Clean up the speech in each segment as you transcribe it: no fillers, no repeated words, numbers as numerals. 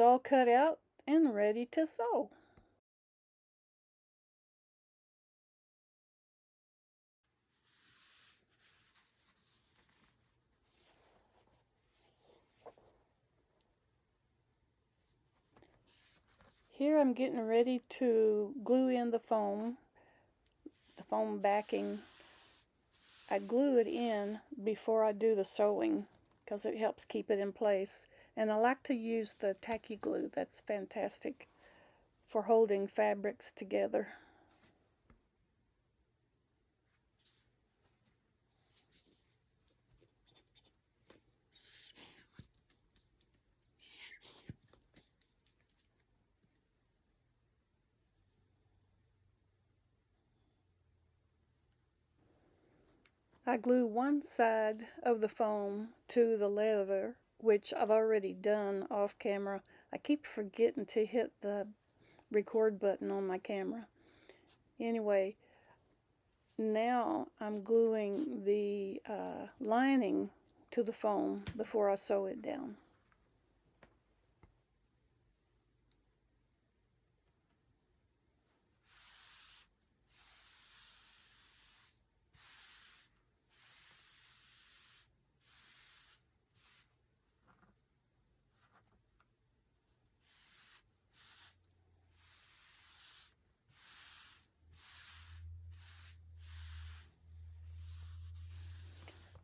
all cut out and ready to sew. Here I'm getting ready to glue in the foam backing. I glue it in before I do the sewing because it helps keep it in place. And I like to use the tacky glue. That's fantastic for holding fabrics together. I glue one side of the foam to the leather, which I've already done off camera. I keep forgetting to hit the record button on my camera. Anyway, now I'm gluing the lining to the foam before I sew it down.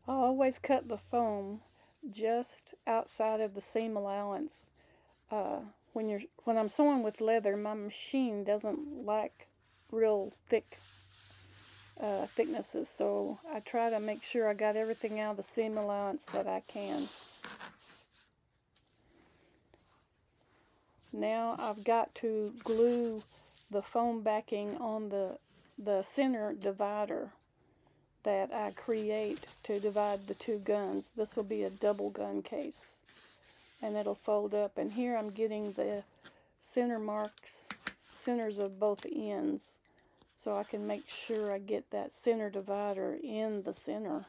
I always cut the foam just outside of the seam allowance. When I'm sewing with leather, my machine doesn't like real thick thicknesses, so I try to make sure I got everything out of the seam allowance that I can. Now I've got to glue the foam backing on the center divider that I create to divide the two guns. This will be a double gun case, and it'll fold up. And here I'm getting the centers of both ends, so I can make sure I get that center divider in the center.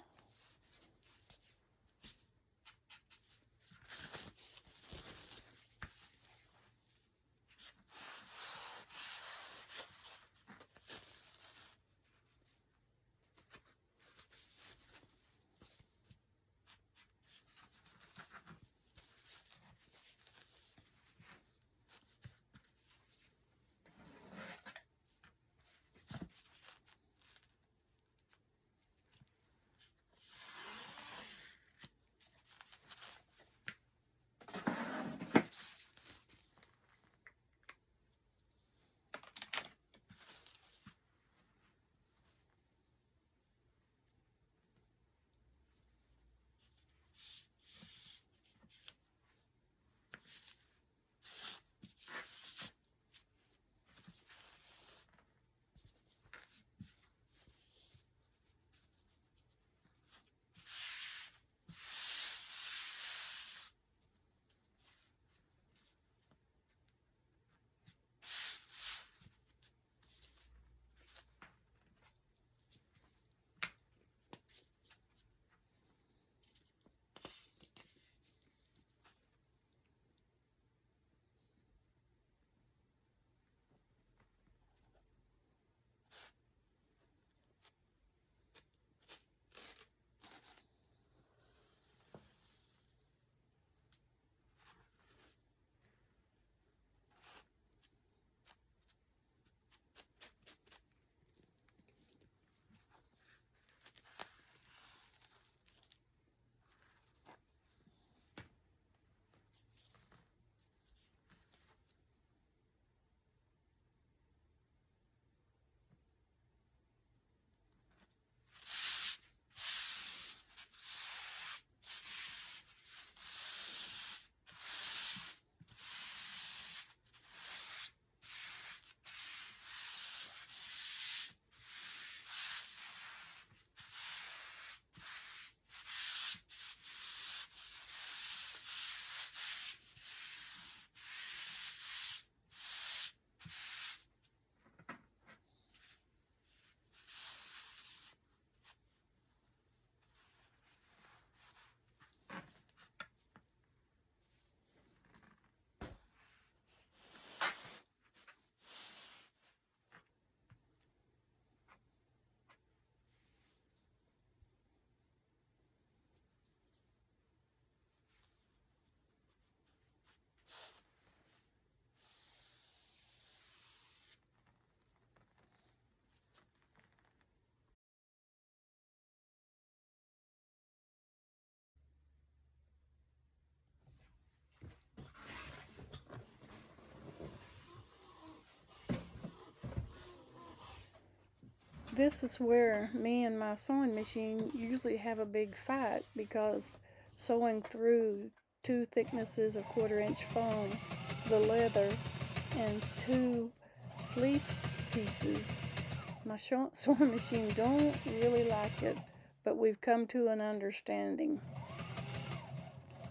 This is where me and my sewing machine usually have a big fight, because sewing through two thicknesses of 1/4 inch foam, the leather, and two fleece pieces, my sewing machine don't really like it, but we've come to an understanding.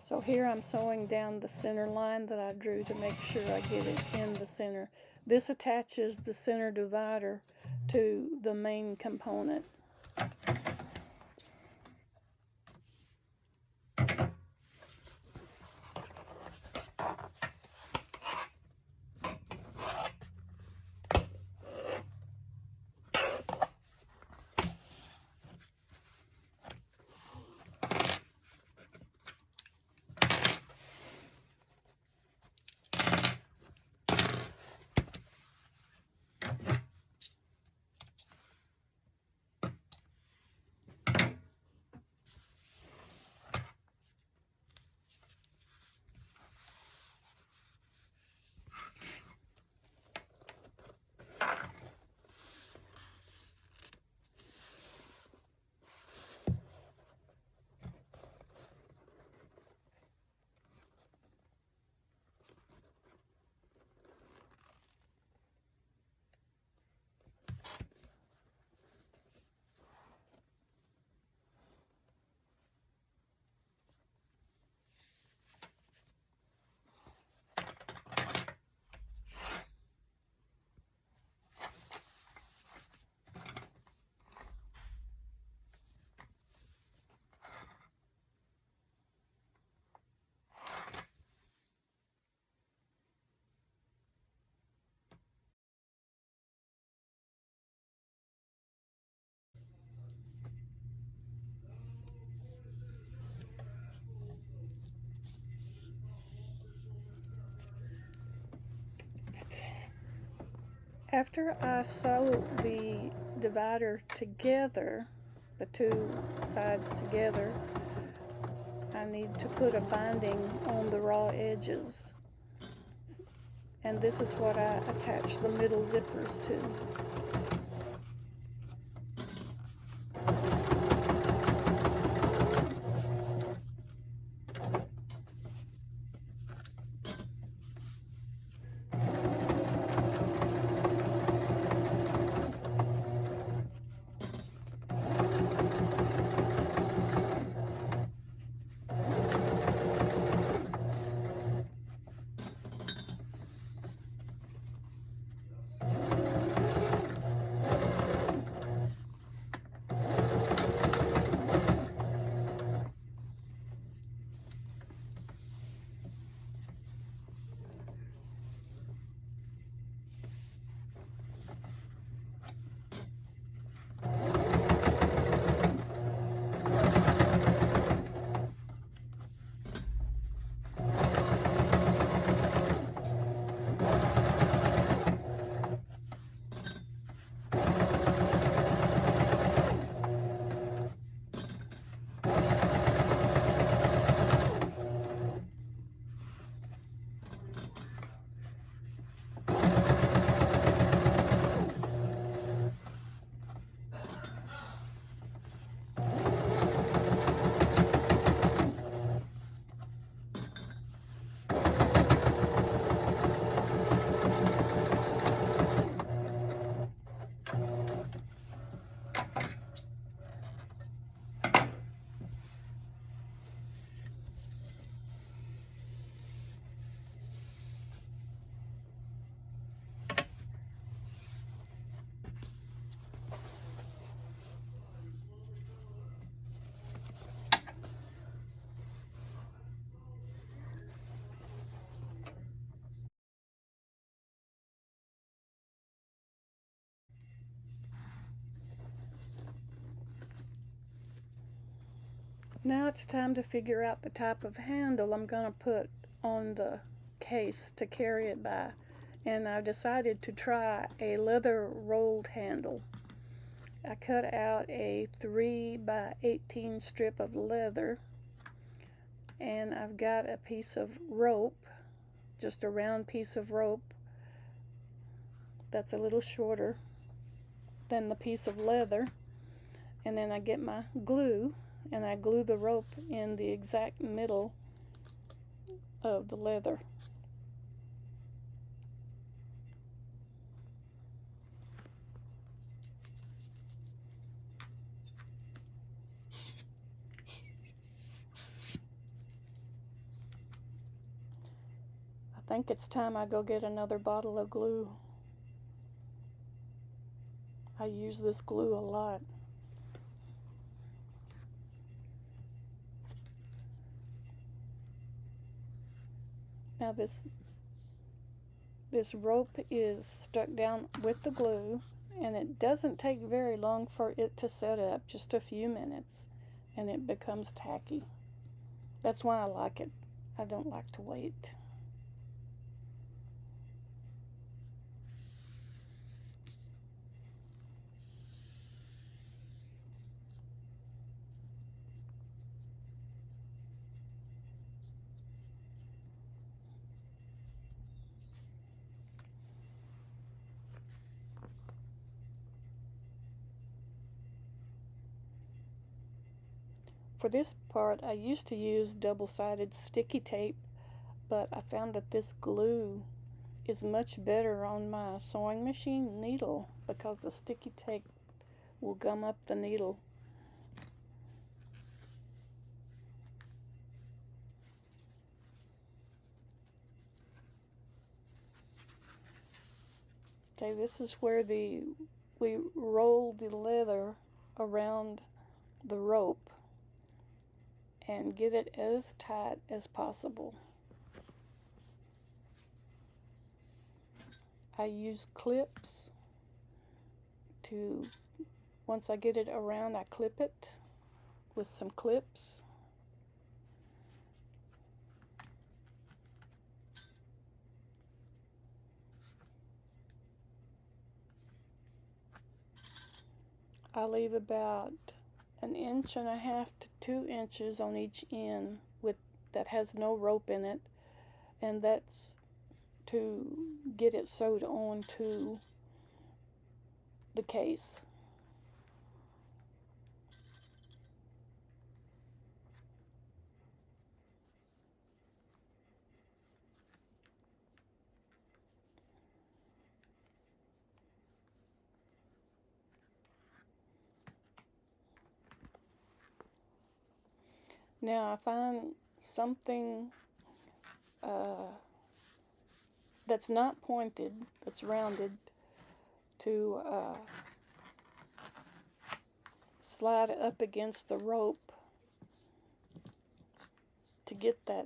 So here I'm sewing down the center line that I drew to make sure I get it in the center. This attaches the center divider to the main component. After I sew the divider together, the two sides together, I need to put a binding on the raw edges. And this is what I attach the middle zippers to. Now it's time to figure out the type of handle I'm going to put on the case to carry it by. And I decided to try a leather rolled handle. I cut out a 3x18 strip of leather, and I've got a piece of rope, just a round piece of rope that's a little shorter. than the piece of leather. And then I get my glue and I glue the rope in the exact middle of the leather. I think it's time I go get another bottle of glue. I use this glue a lot. Now this rope is stuck down with the glue, and it doesn't take very long for it to set up, just a few minutes, and it becomes tacky. That's why I like it. I don't like to wait. For this part, I used to use double-sided sticky tape, but I found that this glue is much better on my sewing machine needle because the sticky tape will gum up the needle. Okay, this is where we roll the leather around the rope and get it as tight as possible. I use clips to, once I get it around, I clip it with some clips. I leave about 1.5 to 2 inches on each end that has no rope in it, and that's to get it sewed onto the case. Now I find something that's not pointed, that's rounded, to slide up against the rope to get that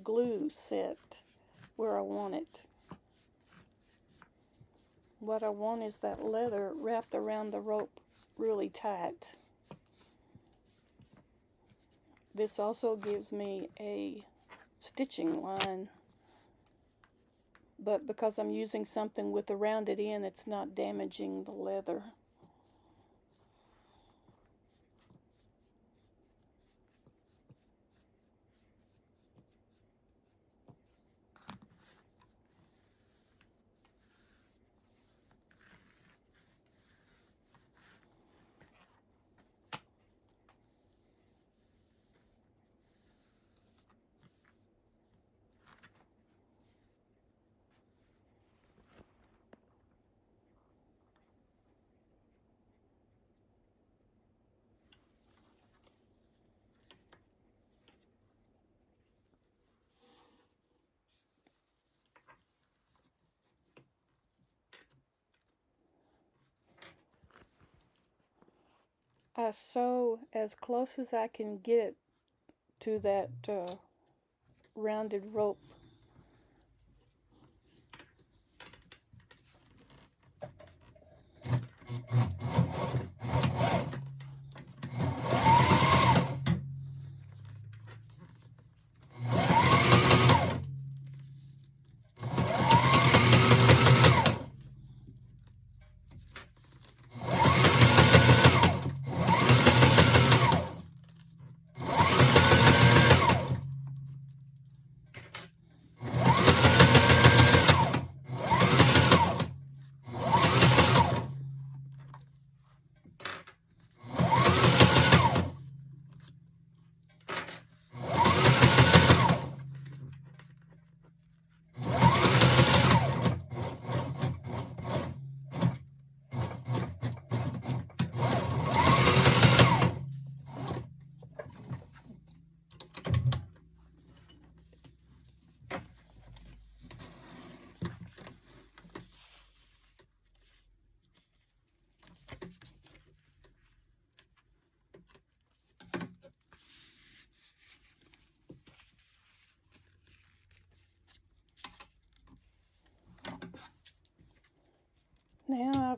glue set where I want it. What I want is that leather wrapped around the rope really tight. This also gives me a stitching line, but because I'm using something with a rounded end, it's not damaging the leather. I sew as close as I can get to that rounded rope.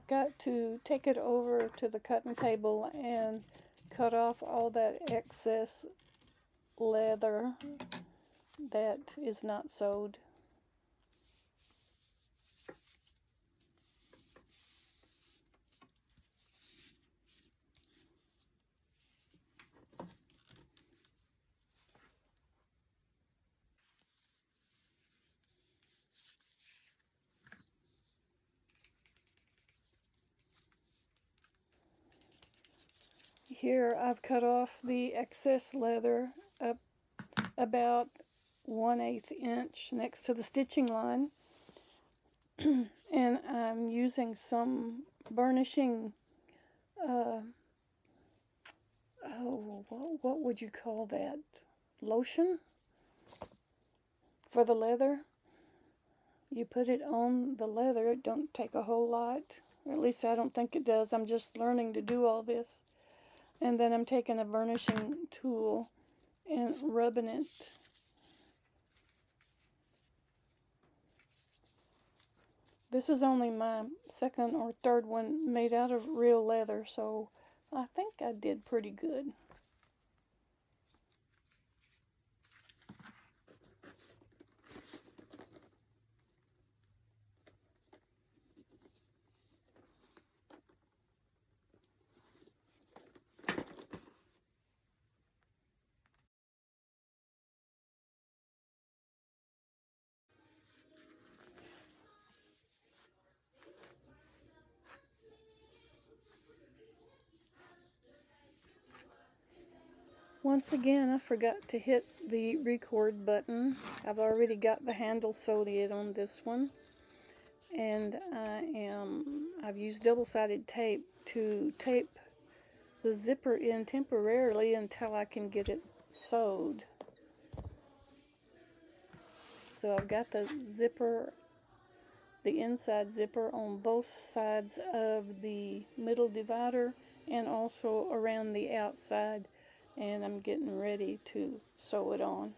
I've got to take it over to the cutting table and cut off all that excess leather that is not sewed. Here I've cut off the excess leather up about 1/8 inch next to the stitching line. And I'm using some burnishing, what would you call that? Lotion for the leather. You put it on the leather. It don't take a whole lot. Or at least I don't think it does. I'm just learning to do all this. And then I'm taking a burnishing tool and rubbing it. This is only my second or third one made out of real leather, so I think I did pretty good. Once again, I forgot to hit the record button. I've already got the handle sewed in on this one. And I've used double-sided tape to tape the zipper in temporarily until I can get it sewed. So I've got the zipper, the inside zipper on both sides of the middle divider and also around the outside, and I'm getting ready to sew it on.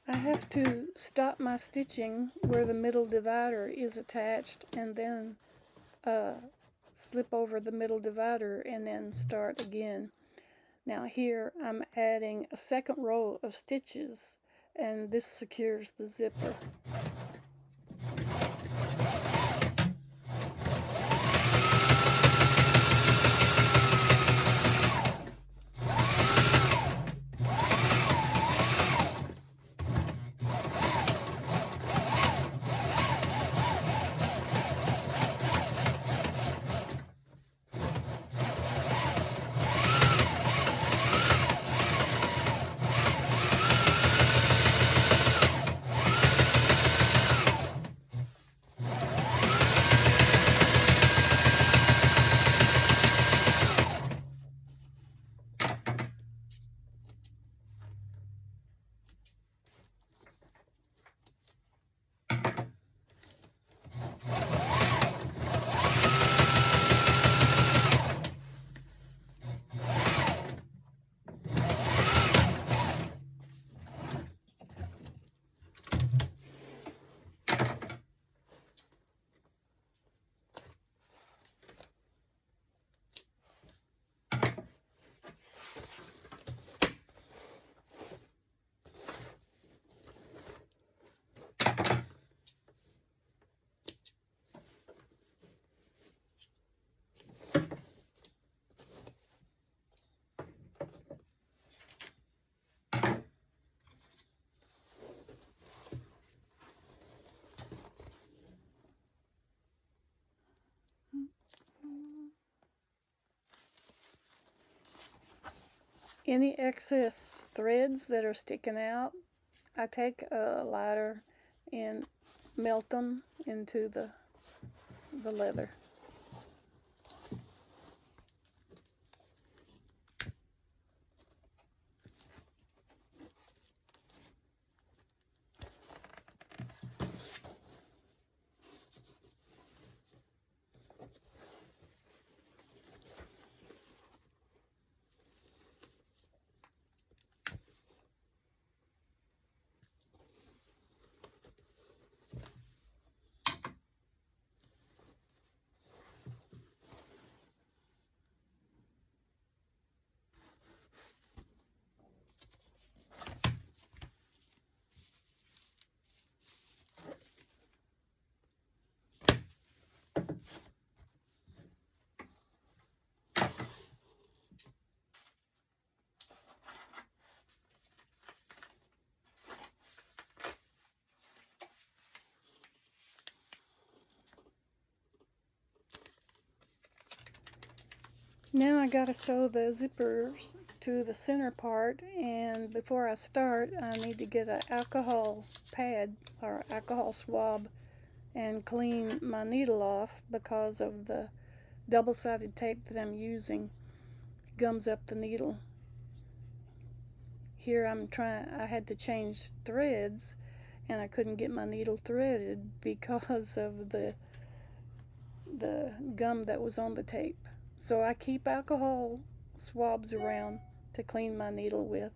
I have to stop my stitching where the middle divider is attached and then slip over the middle divider and then start again. Now here I'm adding a second row of stitches and this secures the zipper. Any excess threads that are sticking out, I take a lighter and melt them into the leather. Now I gotta sew the zippers to the center part, and before I start I need to get an alcohol pad or alcohol swab and clean my needle off because of the double-sided tape that I'm using gums up the needle. Here I had to change threads and I couldn't get my needle threaded because of the gum that was on the tape. So I keep alcohol swabs around to clean my needle with.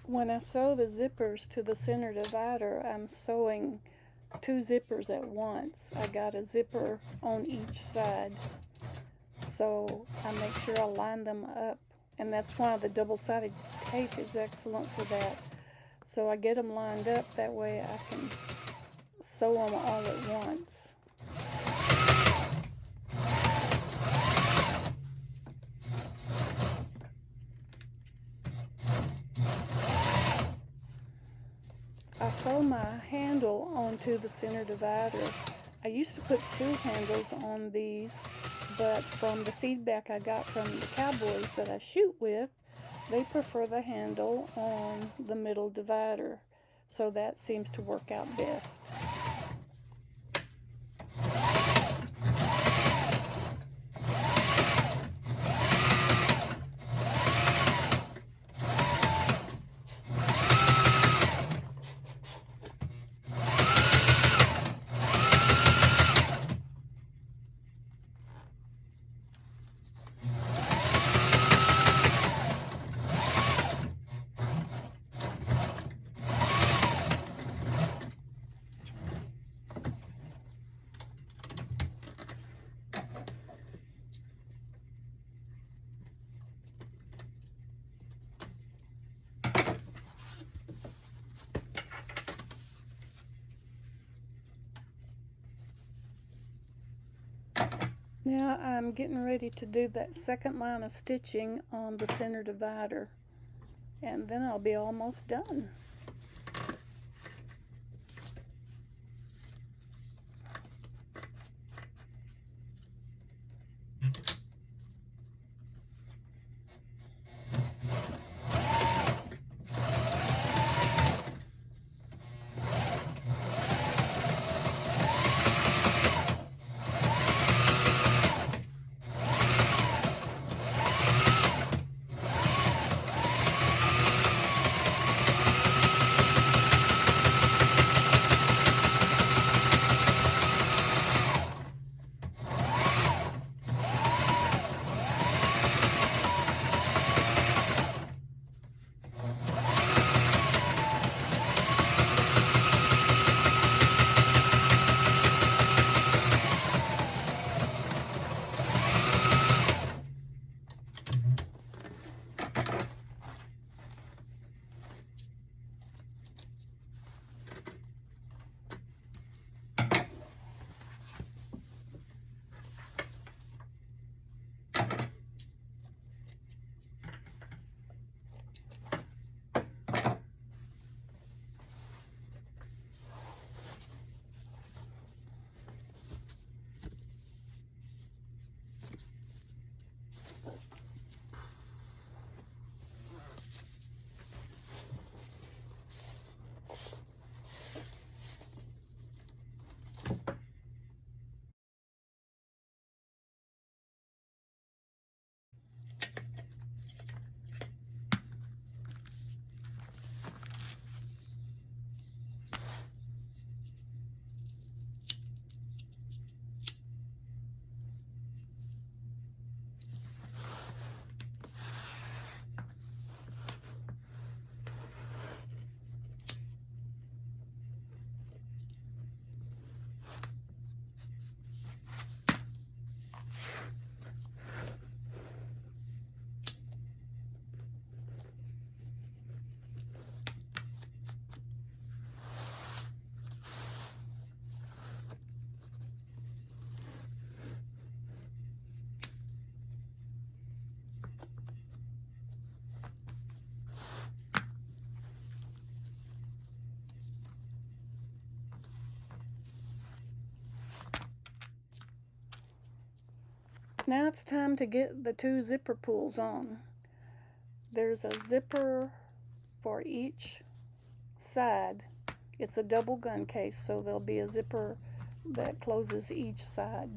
When I sew the zippers to the center divider, I'm sewing 2 zippers at once. I got a zipper on each side, so I make sure I line them up, and that's why the double-sided tape is excellent for that. So I get them lined up, that way I can sew them all at once. I sew my handle onto the center divider. I used to put 2 handles on these, but from the feedback I got from the cowboys that I shoot with, they prefer the handle on the middle divider, so that seems to work out best. Now I'm getting ready to do that second line of stitching on the center divider, and then I'll be almost done. Now it's time to get the 2 zipper pulls on. There's a zipper for each side. It's a double gun case, so there'll be a zipper that closes each side.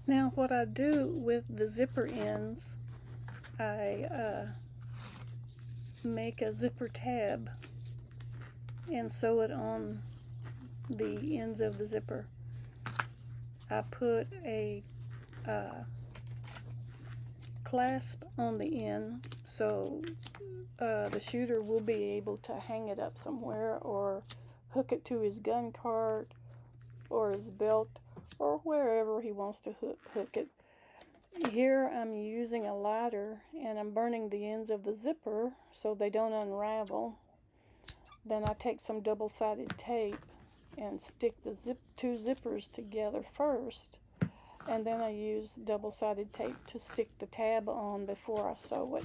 Now what I do with the zipper ends, I make a zipper tab and sew it on the ends of the zipper. I put a clasp on the end so the shooter will be able to hang it up somewhere or hook it to his gun cart or his belt or wherever he wants to hook it. Here I'm using a lighter and I'm burning the ends of the zipper so they don't unravel. Then I take some double-sided tape and stick the two zippers together first, and then I use double-sided tape to stick the tab on before I sew it.